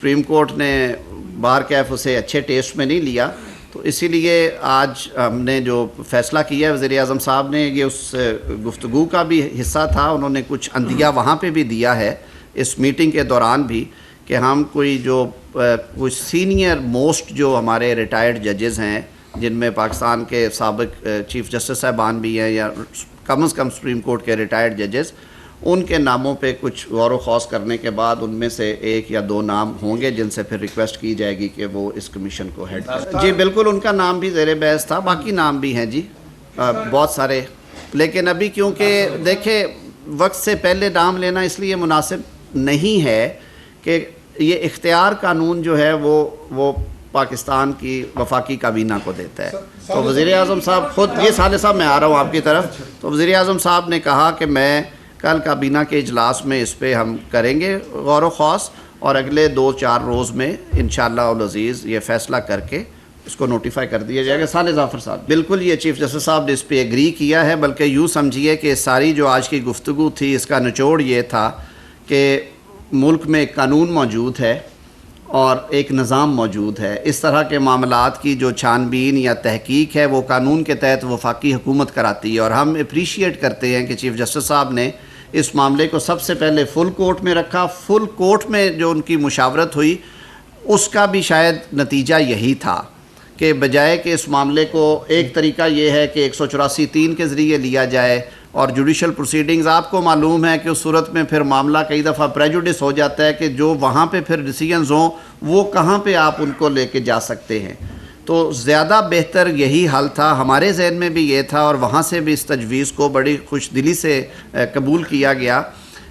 Supreme court نے بار کیف اسے اچھے ٹیسٹ میں نہیں لیا، تو اسی لیے آج ہم نے جو فیصلہ کیا ہے، وزیر اعظم صاحب نے یہ اس گفتگو کا بھی حصہ تھا، انہوں نے کچھ عندیہ وہاں پہ بھی دیا ہے اس میٹنگ کے دوران بھی، کہ ہم کچھ سینئر موسٹ جو ہمارے ریٹائرڈ ججز ہیں، جن میں پاکستان کے سابق چیف جسٹس صاحبان بھی ہیں یا کم از کم سپریم کورٹ کے ریٹائرڈ ججز، ان کے ناموں پہ کچھ غور و خوض کرنے کے بعد ان میں سے ایک یا دو نام ہوں گے جن سے پھر ریکویسٹ کی جائے گی کہ وہ اس کمیشن کو ہیڈ کریں۔ جی بالکل، ان کا نام بھی زیر بحث تھا، باقی نام بھی ہیں جی بہت سارے، لیکن ابھی کیونکہ دیکھیں وقت سے پہلے نام لینا اس لیے مناسب نہیں ہے کہ یہ اختیار قانون جو ہے وہ پاکستان کی وفاقی کابینہ کو دیتا ہے۔ تو وزیر اعظم صاحب خود، یہ صالح صاحب میں آ رہا ہوں آپ کی طرف، تو وزیر اعظم صاحب نے کہا کہ میں کل کابینہ کے اجلاس میں اس پہ ہم کریں گے غور و خوض، اور اگلے 2-4 روز میں انشاءاللہ العزیز یہ فیصلہ کر کے اس کو نوٹیفائی کر دیا جائے گا۔ صالح ظفر صاحب بالکل یہ چیف جسٹس صاحب نے اس پہ ایگری کیا ہے، بلکہ یوں سمجھیے کہ ساری جو آج کی گفتگو تھی اس کا نچوڑ یہ تھا کہ ملک میں ایک قانون موجود ہے اور ایک نظام موجود ہے، اس طرح کے معاملات کی جو چھان بین یا تحقیق ہے وہ قانون کے تحت وفاقی حکومت کراتی ہے، اور ہم اپریشیٹ کرتے ہیں کہ چیف جسٹس صاحب نے اس معاملے کو سب سے پہلے فل کورٹ میں رکھا۔ فل کورٹ میں جو ان کی مشاورت ہوئی اس کا بھی شاید نتیجہ یہی تھا کہ بجائے کہ اس معاملے کو، ایک طریقہ یہ ہے کہ 184(3) کے ذریعے لیا جائے، اور جوڈیشل پروسیڈنگز آپ کو معلوم ہے کہ اس صورت میں پھر معاملہ کئی دفعہ پریجوڈس ہو جاتا ہے کہ جو وہاں پہ پھر ڈیسیجنز ہوں وہ کہاں پہ آپ ان کو لے کے جا سکتے ہیں، تو زیادہ بہتر یہی حل تھا، ہمارے ذہن میں بھی یہ تھا، اور وہاں سے بھی اس تجویز کو بڑی خوش دلی سے قبول کیا گیا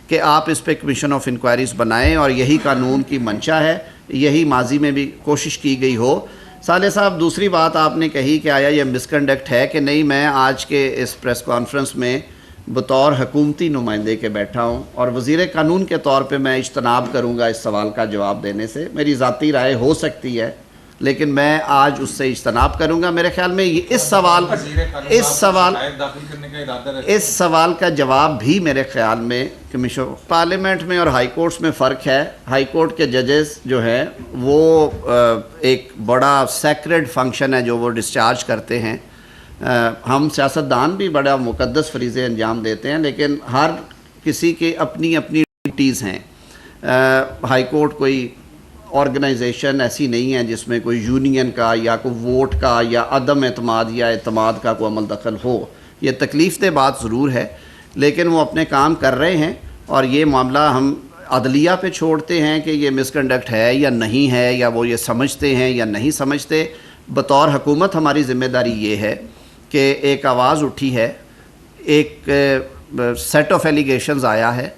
کہ آپ اس پہ کمیشن آف انکوائریز بنائیں، اور یہی قانون کی منشا ہے، یہی ماضی میں بھی کوشش کی گئی ہو۔ صالح صاحب دوسری بات آپ نے کہی کہ آیا یہ مسکنڈکٹ ہے کہ نہیں، میں آج کے اس پریس کانفرنس میں بطور حکومتی نمائندے کے بیٹھا ہوں، اور وزیر قانون کے طور پہ میں اجتناب کروں گا اس سوال کا جواب دینے سے، میری ذاتی رائے ہو سکتی ہے لیکن میں آج اس سے اجتناب کروں گا۔ میرے خیال میں اس سوال کا جواب بھی میرے خیال میں کمیشن پارلیمنٹ میں اور ہائی کورٹس میں فرق ہے۔ ہائی کورٹ کے ججز جو ہیں وہ ایک بڑا سیکرڈ فنکشن ہے جو وہ ڈسچارج کرتے ہیں، ہم سیاستدان بھی بڑا مقدس فریضے انجام دیتے ہیں، لیکن ہر کسی کے اپنی اپنی ڈیوٹیز ہیں۔ ہائی کورٹ کوئی آرگنائزیشن ایسی نہیں ہے جس میں کوئی یونین کا یا کوئی ووٹ کا یا عدم اعتماد یا اعتماد کا کوئی عمل دخل ہو، یہ تکلیف دہ بات ضرور ہے، لیکن وہ اپنے کام کر رہے ہیں، اور یہ معاملہ ہم عدلیہ پہ چھوڑتے ہیں کہ یہ مسکنڈکٹ ہے یا نہیں ہے، یا وہ یہ سمجھتے ہیں یا نہیں سمجھتے۔ بطور حکومت ہماری ذمہ داری یہ ہے کہ ایک آواز اٹھی ہے، ایک سیٹ آف ایلیگیشنز آیا ہے،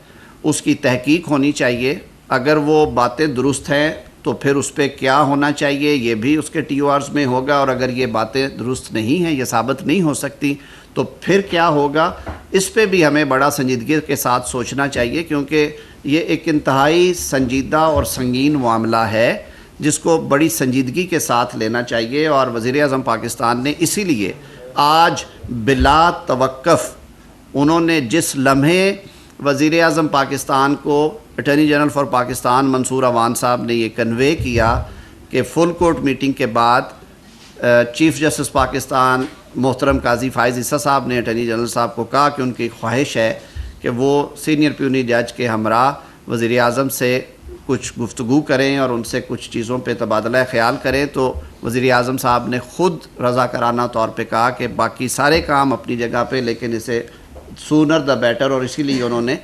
اس کی تحقیق ہونی چاہیے، اگر وہ باتیں درست ہیں تو پھر اس پہ کیا ہونا چاہیے یہ بھی اس کے ٹی او آرز میں ہوگا، اور اگر یہ باتیں درست نہیں ہیں، یہ ثابت نہیں ہو سکتی تو پھر کیا ہوگا، اس پہ بھی ہمیں بڑا سنجیدگی کے ساتھ سوچنا چاہیے، کیونکہ یہ ایک انتہائی سنجیدہ اور سنگین معاملہ ہے جس کو بڑی سنجیدگی کے ساتھ لینا چاہیے۔ اور وزیر اعظم پاکستان نے اسی لیے آج بلا توقف، انہوں نے جس لمحے وزیر اعظم پاکستان کو اٹارنی جنرل فار پاکستان منصور عوان صاحب نے یہ کنوے کیا کہ فل کورٹ میٹنگ کے بعد چیف جسٹس پاکستان محترم قاضی فائز عیسیٰ صاحب نے اٹارنی جنرل صاحب کو کہا کہ ان کی خواہش ہے کہ وہ سینئر پیونی جج کے ہمراہ وزیر اعظم سے کچھ گفتگو کریں اور ان سے کچھ چیزوں پہ تبادلہ خیال کریں، تو وزیر اعظم صاحب نے خود رضاکارانہ طور پہ کہا کہ باقی سارے کام اپنی جگہ پہ، لیکن اسے سونر دا بیٹر، اور اسی لیے انہوں نے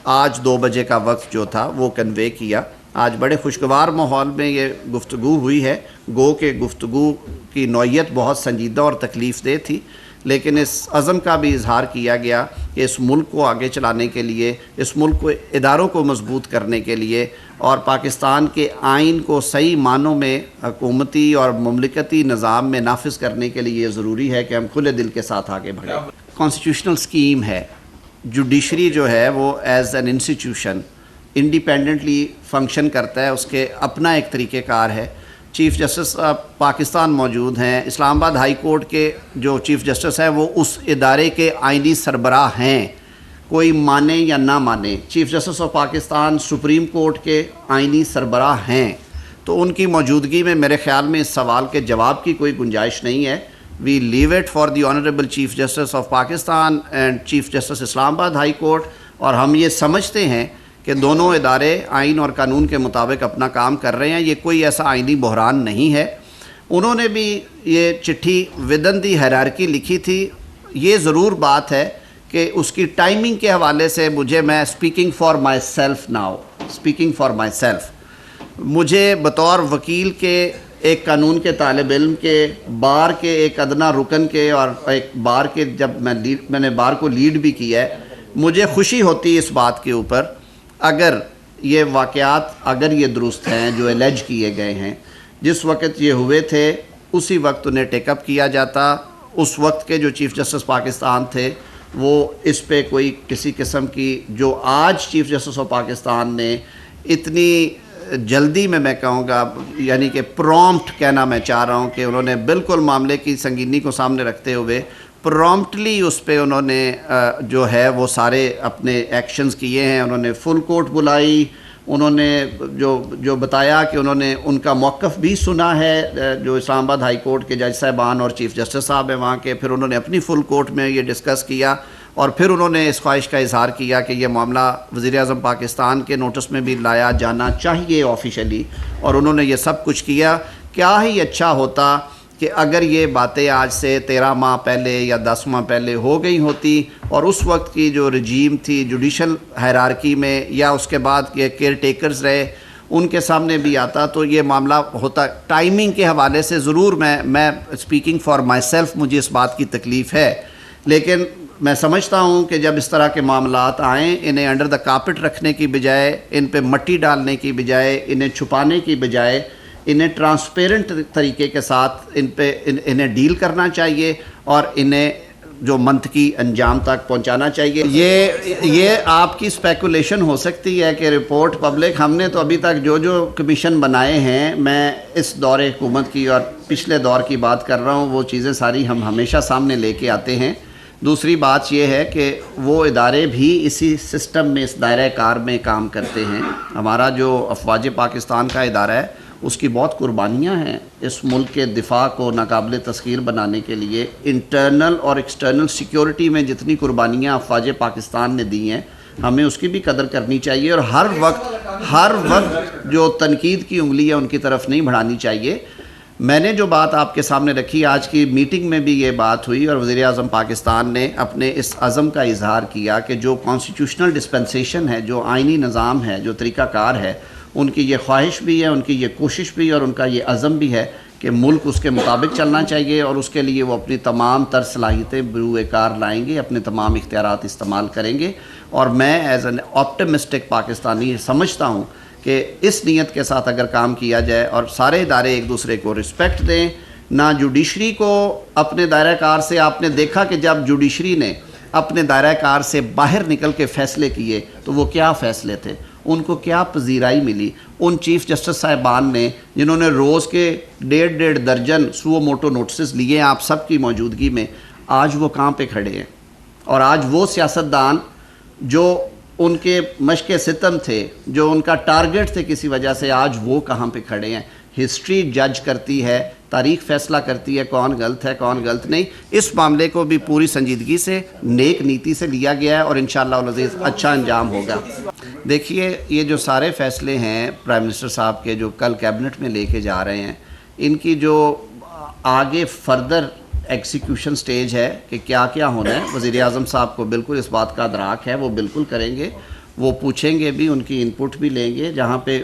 آج 2 بجے کا وقت جو تھا وہ کنوے کیا۔ آج بڑے خوشگوار ماحول میں یہ گفتگو ہوئی ہے، گو کہ گفتگو کی نوعیت بہت سنجیدہ اور تکلیف دہ تھی، لیکن اس عزم کا بھی اظہار کیا گیا کہ اس ملک کو آگے چلانے کے لیے، اس ملک کو اداروں کو مضبوط کرنے کے لیے، اور پاکستان کے آئین کو صحیح معنوں میں حکومتی اور مملکتی نظام میں نافذ کرنے کے لیے یہ ضروری ہے کہ ہم کھلے دل کے ساتھ آگے بڑھیں۔ کانسٹیٹیوشنل اسکیم ہے، جوڈیشری جو ہے وہ as an institution independently function کرتا ہے، اس کے اپنا ایک طریقہ کار ہے۔ چیف جسٹس پاکستان موجود ہیں، اسلام آباد ہائی کورٹ کے جو چیف جسٹس ہیں وہ اس ادارے کے آئینی سربراہ ہیں، کوئی مانے یا نہ مانے۔ Chief justice of Pakistan supreme court کے آئینی سربراہ ہیں، تو ان کی موجودگی میں میرے خیال میں اس سوال کے جواب کی کوئی گنجائش نہیں ہے. We leave it for the honourable chief justice of Pakistan and chief justice Islamabad high court. اور ہم یہ سمجھتے ہیں کہ دونوں ادارے آئین اور قانون کے مطابق اپنا کام کر رہے ہیں. یہ کوئی ایسا آئینی بحران نہیں ہے. انہوں نے بھی یہ چٹھی ودن دی ہیرارکی لکھی تھی. یہ ضرور بات ہے کہ اس کی ٹائمنگ کے حوالے سے میں speaking for my self now speaking for my self مجھے بطور وکیل کے ایک قانون کے طالب علم کے بار کے ایک ادنا رکن کے اور ایک بار کے جب میں نے بار کو لیڈ بھی کیا ہے, مجھے خوشی ہوتی ہے اس بات کے اوپر اگر یہ واقعات اگر یہ درست ہیں جو الیج کیے گئے ہیں. جس وقت یہ ہوئے تھے اسی وقت انہیں ٹیک اپ کیا جاتا. اس وقت کے جو چیف جسٹس پاکستان تھے وہ اس پہ کوئی کسی قسم کی جو آج چیف جسٹس آف پاکستان نے اتنی جلدی میں کہوں گا یعنی کہ پرومپٹ کہنا میں چاہ رہا ہوں کہ انہوں نے بالکل معاملے کی سنگینی کو سامنے رکھتے ہوئے پرومپٹلی اس پہ انہوں نے جو ہے وہ سارے اپنے ایکشنز کیے ہیں. انہوں نے فل کورٹ بلائی. انہوں نے جو بتایا کہ انہوں نے ان کا موقف بھی سنا ہے جو اسلام آباد ہائی کورٹ کے جج صاحبان اور چیف جسٹس صاحب ہیں وہاں کے. پھر انہوں نے اپنی فل کورٹ میں یہ ڈسکس کیا اور پھر انہوں نے اس خواہش کا اظہار کیا کہ یہ معاملہ وزیر اعظم پاکستان کے نوٹس میں بھی لایا جانا چاہیے آفیشلی. اور انہوں نے یہ سب کچھ کیا. کیا ہی اچھا ہوتا کہ اگر یہ باتیں آج سے 13 ماہ پہلے یا 10 ماہ پہلے ہو گئی ہوتی اور اس وقت کی جو رجیم تھی جوڈیشل ہائرارکی میں یا اس کے بعد کے کیئر ٹیکرز رہے ان کے سامنے بھی آتا تو یہ معاملہ ہوتا. ٹائمنگ کے حوالے سے ضرور میں اسپیکنگ فار مائی سیلف مجھے اس بات کی تکلیف ہے, لیکن میں سمجھتا ہوں کہ جب اس طرح کے معاملات آئیں انہیں انڈر دا کارپٹ رکھنے کی بجائے, ان پہ مٹی ڈالنے کی بجائے, انہیں چھپانے کی بجائے انہیں ٹرانسپیرنٹ طریقے کے ساتھ انہیں ڈیل کرنا چاہیے اور انہیں جو منطقی انجام تک پہنچانا چاہیے. یہ آپ کی اسپیکولیشن ہو سکتی ہے کہ رپورٹ پبلک, ہم نے تو ابھی تک جو کمیشن بنائے ہیں, میں اس دور حکومت کی اور پچھلے دور کی بات کر رہا ہوں, وہ چیزیں ساری ہم ہمیشہ سامنے لے کے آتے ہیں. دوسری بات یہ ہے کہ وہ ادارے بھی اسی سسٹم میں اس دائرہ کار میں کام کرتے ہیں. ہمارا جو افواج پاکستان کا ادارہ ہے اس کی بہت قربانیاں ہیں اس ملک کے دفاع کو ناقابل تسخیر بنانے کے لیے. انٹرنل اور ایکسٹرنل سیکیورٹی میں جتنی قربانیاں افواج پاکستان نے دی ہیں ہمیں اس کی بھی قدر کرنی چاہیے اور ہر وقت جو تنقید کی انگلی ہے ان کی طرف نہیں بڑھانی چاہیے. میں نے جو بات آپ کے سامنے رکھی آج کی میٹنگ میں بھی یہ بات ہوئی اور وزیر اعظم پاکستان نے اپنے اس عزم کا اظہار کیا کہ جو کانسٹیٹیوشنل ڈسپنسیشن ہے, جو آئینی نظام ہے, جو طریقہ کار ہے, ان کی یہ خواہش بھی ہے, ان کی یہ کوشش بھی اور ان کا یہ عزم بھی ہے کہ ملک اس کے مطابق چلنا چاہیے اور اس کے لیے وہ اپنی تمام تر صلاحیتیں بروئے کار لائیں گے, اپنے تمام اختیارات استعمال کریں گے. اور میں ایز این آپٹمسٹک پاکستانی سمجھتا ہوں کہ اس نیت کے ساتھ اگر کام کیا جائے اور سارے ادارے ایک دوسرے کو رسپیکٹ دیں, نہ جوڈیشری کو اپنے دائرہ کار سے, آپ نے دیکھا کہ جب جوڈیشری نے اپنے دائرہ کار سے باہر نکل کے فیصلے کیے تو وہ کیا فیصلے تھے, ان کو کیا پذیرائی ملی. ان چیف جسٹس صاحبان نے جنہوں نے روز کے 1.5 درجن سو موٹو نوٹسز لیے ہیں آپ سب کی موجودگی میں, آج وہ کہاں پہ کھڑے ہیں؟ اور آج وہ سیاستدان جو ان کے مشق ستم تھے, جو ان کا ٹارگٹ تھے کسی وجہ سے, آج وہ کہاں پہ کھڑے ہیں؟ ہسٹری جج کرتی ہے, تاریخ فیصلہ کرتی ہے کون غلط ہے کون غلط نہیں. اس معاملے کو بھی پوری سنجیدگی سے نیک نیتی سے لیا گیا ہے اور انشاءاللہ العزیز اچھا انجام ہوگا. دیکھیے یہ جو سارے فیصلے ہیں پرائم منسٹر صاحب کے جو کل کیبنٹ میں لے کے جا رہے ہیں, ان کی جو آگے فردر ایکسیکیوشن سٹیج ہے کہ کیا کیا ہونا ہے, وزیر اعظم صاحب کو بالکل اس بات کا ادراک ہے, وہ بالکل کریں گے. وہ پوچھیں گے بھی, ان کی انپٹ بھی لیں گے. جہاں پہ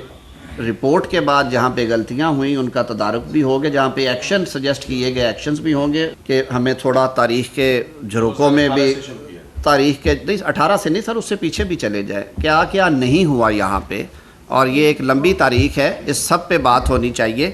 رپورٹ کے بعد جہاں پہ غلطیاں ہوئیں ان کا تدارک بھی ہوگا, جہاں پہ ایکشن سجیسٹ کیے گئے ایکشنز بھی ہوں گے. کہ ہمیں تھوڑا تاریخ کے جھروکوں میں بھی, تاریخ کے نہیں 18 سے نہیں سر, اس سے پیچھے بھی چلے جائے کیا کیا نہیں ہوا یہاں پہ, اور یہ ایک لمبی تاریخ ہے, اس سب پہ بات ہونی چاہیے.